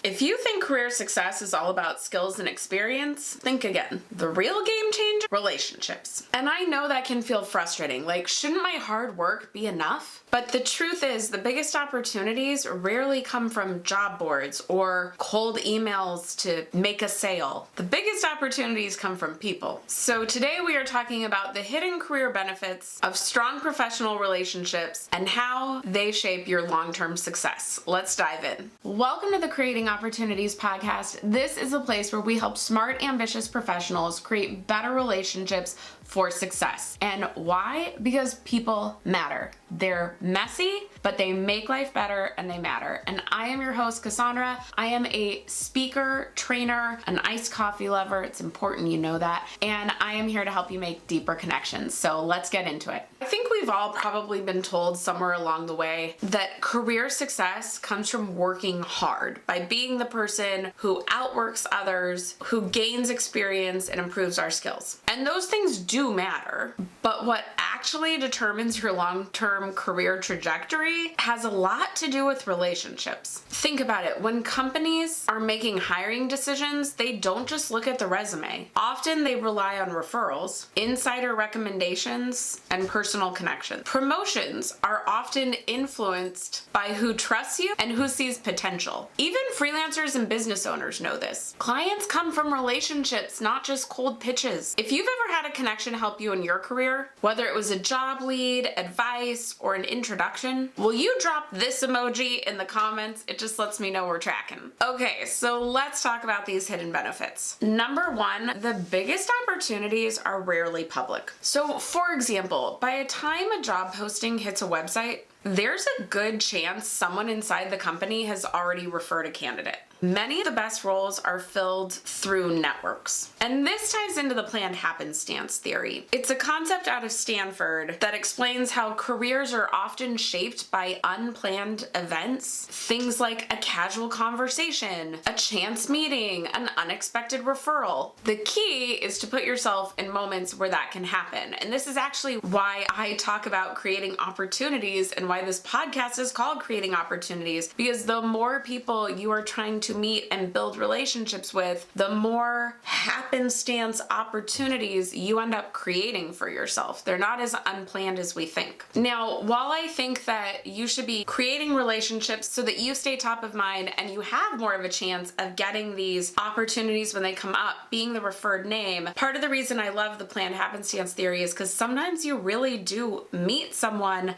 If you think career success is all about skills and experience, think again. The real game changer? Relationships. And I know that can feel frustrating. Like, shouldn't my hard work be enough? But the truth is, the biggest opportunities rarely come from job boards or cold emails to make a sale. The biggest opportunities come from people. So today we are talking about the hidden career benefits of strong professional relationships and how they shape your long-term success. Let's dive in. Welcome to the Creating Opportunities podcast. This is a place where we help smart, ambitious professionals create better relationships for success. And why? Because people matter. They're messy, but they make life better and they matter. And I am your host, Cassandra. I am a speaker, trainer, an iced coffee lover. It's important you know that. And I am here to help you make deeper connections. So let's get into it. I think we've all probably been told somewhere along the way that career success comes from working hard, by being the person who outworks others, who gains experience and improves our skills. And those things do matter, but what actually determines your long-term career trajectory has a lot to do with relationships. Think about it. When companies are making hiring decisions, they don't just look at the resume. Often they rely on referrals, insider recommendations, and personal connections. Promotions are often influenced by who trusts you and who sees potential. Even freelancers and business owners know this. Clients come from relationships, not just cold pitches. If you've ever had a connection help you in your career, whether it was a job lead, advice, or an introduction, will you drop this emoji in the comments? It just lets me know we're tracking. Okay, so let's talk about these hidden benefits. Number one, the biggest opportunities are rarely public. So for example, by the time a job posting hits a website, there's a good chance someone inside the company has already referred a candidate. Many of the best roles are filled through networks. And this ties into the planned happenstance theory. It's a concept out of Stanford that explains how careers are often shaped by unplanned events. Things like a casual conversation, a chance meeting, an unexpected referral. The key is to put yourself in moments where that can happen. And this is actually why I talk about creating opportunities and why this podcast is called Creating Opportunities, because the more people you are trying to meet and build relationships with, the more happenstance opportunities you end up creating for yourself. They're not as unplanned as we think. Now, while I think that you should be creating relationships so that you stay top of mind and you have more of a chance of getting these opportunities when they come up, being the referred name, part of the reason I love the planned happenstance theory is because sometimes you really do meet someone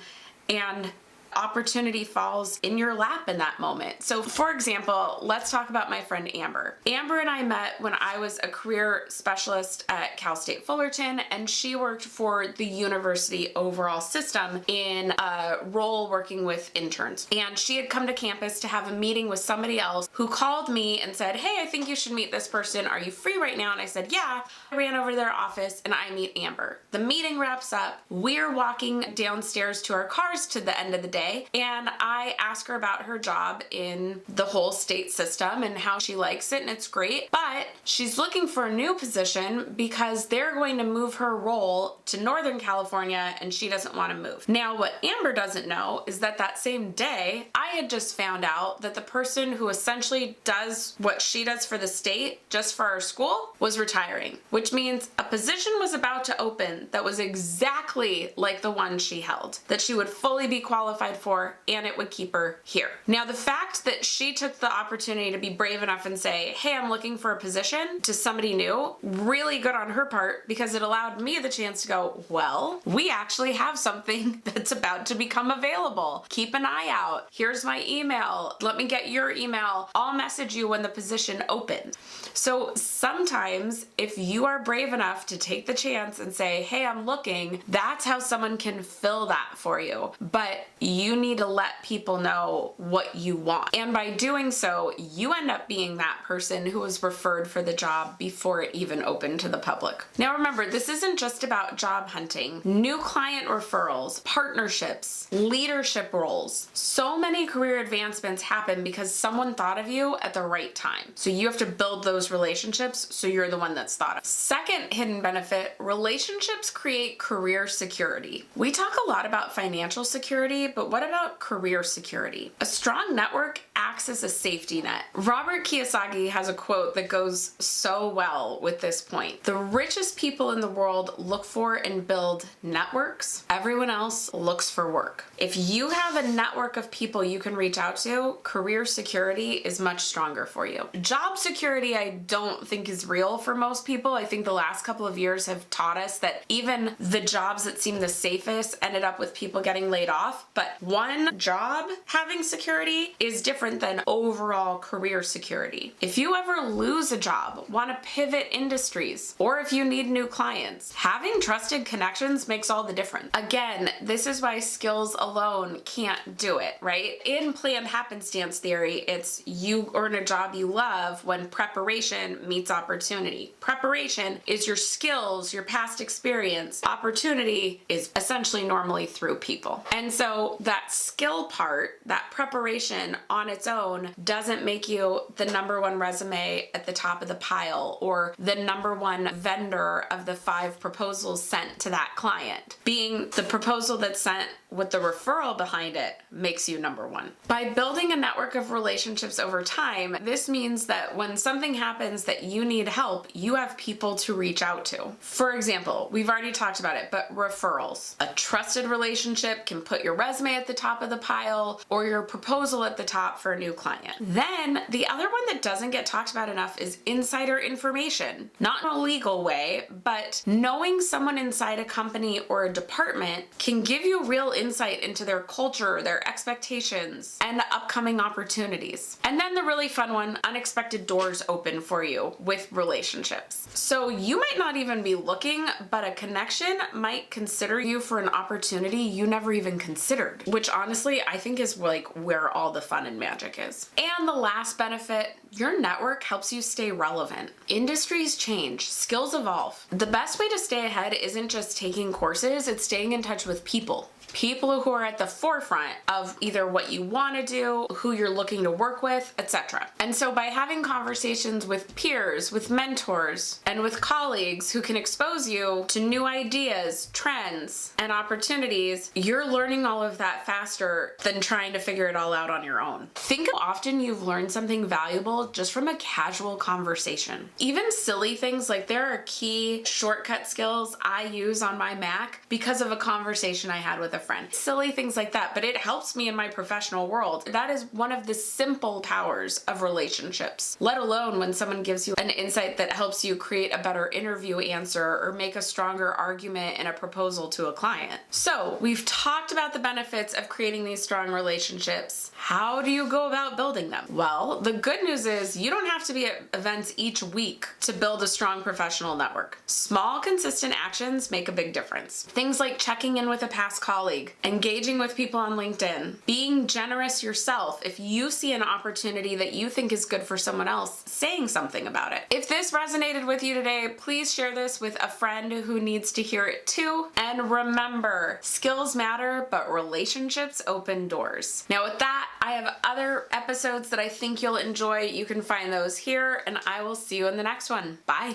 and opportunity falls in your lap in that moment. So for example, let's talk about my friend Amber. Amber and I met when I was a career specialist at Cal State Fullerton, and she worked for the university overall system in a role working with interns. And she had come to campus to have a meeting with somebody else who called me and said, "Hey, I think you should meet this person. Are you free right now?" And I said, "Yeah." I ran over to their office and I meet Amber. The meeting wraps up. We're walking downstairs to our cars to the end of the day, and I ask her about her job in the whole state system and how she likes it, and it's great, but she's looking for a new position because they're going to move her role to Northern California and she doesn't want to move. Now, what Amber doesn't know is that that same day, I had just found out that the person who essentially does what she does for the state, just for our school, was retiring, which means a position was about to open that was exactly like the one she held, that she would fully be qualified for, and it would keep her here. Now, the fact that she took the opportunity to be brave enough and say, "Hey, I'm looking for a position," to somebody new, really good on her part, because it allowed me the chance to go, well, we actually have something that's about to become available. Keep an eye out. Here's my email. Let me get your email. I'll message you when the position opens. So sometimes if you are brave enough to take the chance and say, "Hey, I'm looking," that's how someone can fill that for you. But you need to let people know what you want. And by doing so, you end up being that person who was referred for the job before it even opened to the public. Now remember, this isn't just about job hunting. New client referrals, partnerships, leadership roles. So many career advancements happen because someone thought of you at the right time. So you have to build those relationships so you're the one that's thought of. Second hidden benefit, relationships create career security. We talk a lot about financial security, but what about career security? A strong network acts as a safety net. Robert Kiyosaki has a quote that goes so well with this point. The richest people in the world look for and build networks. Everyone else looks for work. If you have a network of people you can reach out to, career security is much stronger for you. Job security, I don't think is real for most people. I think the last couple of years have taught us that even the jobs that seem the safest ended up with people getting laid off. But one job having security is different than overall career security. If you ever lose a job, want to pivot industries, or if you need new clients, having trusted connections makes all the difference. Again, this is why skills alone can't do it, right? In planned happenstance theory, it's you earn a job you love when preparation meets opportunity. Preparation is your skills, your past experience. Opportunity is essentially normally through people. And so that skill part, that preparation on its own doesn't make you the number one resume at the top of the pile or the number one vendor of the 5 proposals sent to that client. Being the proposal that's sent with the referral behind it makes you number one. By building a network of relationships over time, this means that when something happens that you need help, you have people to reach out to. For example, we've already talked about it, but referrals. A trusted relationship can put your resume at the top of the pile or your proposal at the top for a new client. Then the other one that doesn't get talked about enough is insider information. Not in a legal way, but knowing someone inside a company or a department can give you real insight into their culture, their expectations, and upcoming opportunities. And then the really fun one, unexpected doors open for you with relationships. So you might not even be looking, but a connection might consider you for an opportunity you never even considered, which honestly I think is like where all the fun and magic is. And the last benefit, your network helps you stay relevant. Industries change, skills evolve. The best way to stay ahead isn't just taking courses, it's staying in touch with people. People who are at the forefront of either what you want to do, who you're looking to work with, etc. And so by having conversations with peers, with mentors, and with colleagues who can expose you to new ideas, trends, and opportunities, you're learning all of that faster than trying to figure it all out on your own. Think how often you've learned something valuable just from a casual conversation. Even silly things, like there are key shortcut skills I use on my Mac because of a conversation I had with a friend. Silly things like that, but it helps me in my professional world. That is one of the simple powers of relationships, let alone when someone gives you an insight that helps you create a better interview answer or make a stronger argument in a proposal to a client. So we've talked about the benefits of creating these strong relationships. How do you go about building them? Well, the good news is you don't have to be at events each week to build a strong professional network. Small, consistent actions make a big difference. Things like checking in with a past colleague, engaging with people on LinkedIn, being generous yourself. If you see an opportunity that you think is good for someone else, saying something about it. If this resonated with you today, please share this with a friend who needs to hear it too. And remember, skills matter, but relationships open doors. Now with that, I have other episodes that I think you'll enjoy. You can find those here, and I will see you in the next one. Bye.